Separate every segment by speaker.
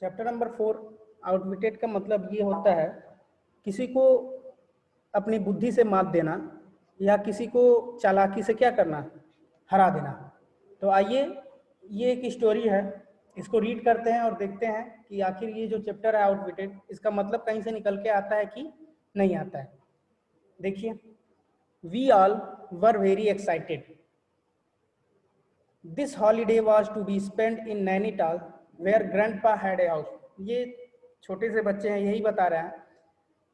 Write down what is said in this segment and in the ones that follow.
Speaker 1: Chapter number 4 आउटविटेड का मतलब ये होता है किसी को अपनी बुद्धि से मात देना या किसी को चालाकी से क्या करना, हरा देना। तो आइए, ये एक स्टोरी है, इसको रीड करते हैं और देखते हैं कि आखिर ये जो चैप्टर है आउटविटेड, इसका मतलब कहीं से निकल के आता है कि नहीं आता है। देखिए, we all were very excited. This holiday was to be spent in Nainital, where grandpa had a house. ये छोटे से बच्चे हैं, यही बता रहे हैं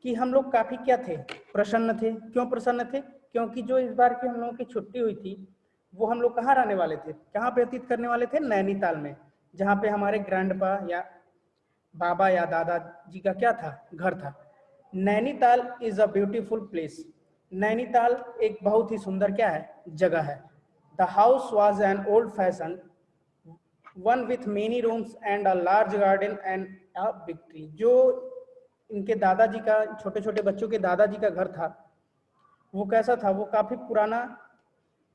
Speaker 1: कि हम लोग काफी क्या थे, प्रसन्न थे। क्यों प्रसन्न थे? क्योंकि जो इस बार की हम लोगों की छुट्टी हुई थी वो हम लोग कहाँ रहने वाले थे, कहाँ पे व्यतीत करने वाले थे? नैनीताल में, जहाँ पे हमारे ग्रैंडपा या बाबा या दादा जी का क्या था, घर था। Nainital is a beautiful place. Nainital एक बहुत ही सुंदर क्या है, जगह है। The house was an old fashion one with many rooms and a large garden and a big tree. जो इनके दादाजी का, छोटे छोटे बच्चों के दादाजी का घर था, वो कैसा था? वो काफी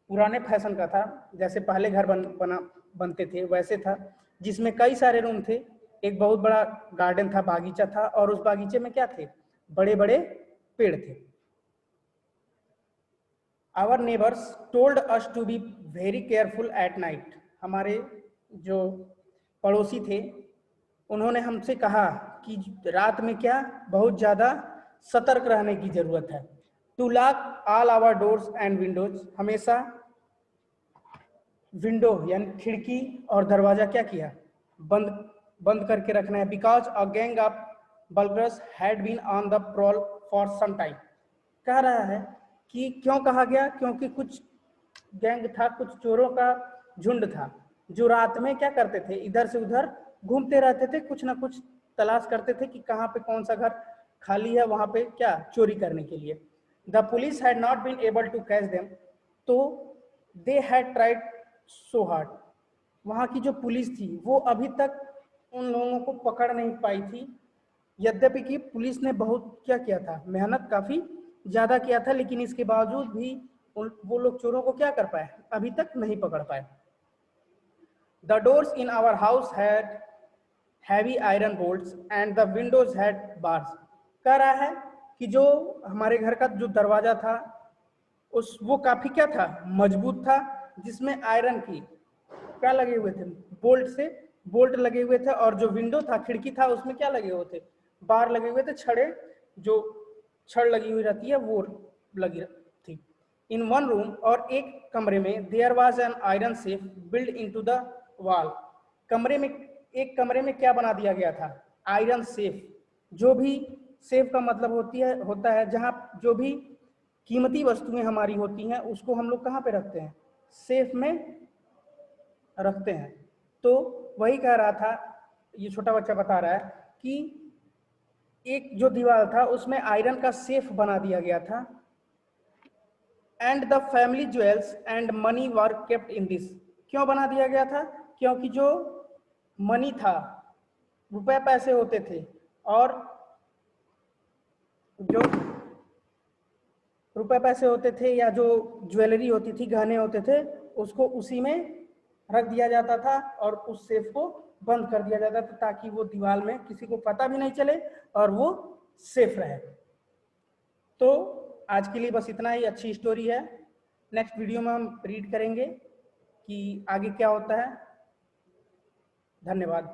Speaker 1: पुराने फैशन का था, जैसे पहले घर बनते थे वैसे था, जिसमें कई सारे रूम थे, एक बहुत बड़ा गार्डन था, बागीचा था, और उस बागीचे में क्या थे? बड़े बड़े पेड़ थे। Our neighbours told us to be very careful at night. हमारे जो पड़ोसी थे उन्होंने हमसे कहा कि रात में क्या, बहुत ज्यादा सतर्क रहने की जरूरत है। To lock all our doors and windows, हमेशा विंडो यानी खिड़की और दरवाजा क्या किया, बंद बंद करके रखना है। Because a gang of burglars had been on the prowl for some time. कह रहा है कि क्यों कहा गया? क्योंकि कुछ गैंग था, कुछ चोरों का झुंड था, जो रात में क्या करते थे, इधर से उधर घूमते रहते थे, कुछ ना कुछ तलाश करते थे कि कहाँ पे कौन सा घर खाली है, वहां पे क्या चोरी करने के लिए। The police had not been able to catch them, तो they had tried so hard. वहां की जो पुलिस थी वो अभी तक उन लोगों को पकड़ नहीं पाई थी, यद्यपि कि पुलिस ने बहुत क्या किया था, मेहनत काफी ज्यादा किया था, लेकिन इसके बावजूद भी वो लोग चोरों को क्या कर पाए, अभी तक नहीं पकड़ पाए। The doors in our house had heavy iron bolts and the windows had bars. कह रहा है कि जो हमारे घर का जो दरवाजा था उस वो काफी क्या था, मजबूत था, जिसमें आयरन की क्या लगे हुए थे, बोल्ट लगे हुए थे, और जो विंडो था, खिड़की था, उसमें क्या लगे हुए थे, बार लगे हुए थे, छड़े, जो छड़ लगी हुई रहती है वो लगी थी। इन वन रूम, और एक कमरे में, there was an iron safe build into the wall. कमरे में, एक कमरे में क्या बना दिया गया था, आयरन सेफ। जो भी सेफ का मतलब होता है जहां जो भी कीमती वस्तुएं हमारी होती हैं उसको हम लोग कहाँ पे रखते हैं, सेफ में रखते हैं। तो वही कह रहा था, ये छोटा बच्चा बता रहा है कि एक जो दीवार था उसमें आयरन का सेफ बना दिया गया था। And the family jewels and money were kept in this. क्यों बना दिया गया था? क्योंकि जो मनी था, रुपए पैसे होते थे, और जो रुपए पैसे होते थे या जो ज्वेलरी होती थी, गहने होते थे, उसको उसी में रख दिया जाता था और उस सेफ को बंद कर दिया जाता था, ताकि वो दीवार में किसी को पता भी नहीं चले और वो सेफ रहे। तो आज के लिए बस इतना ही, अच्छी स्टोरी है। नेक्स्ट वीडियो में हम रीड करेंगे कि आगे क्या होता है। धन्यवाद।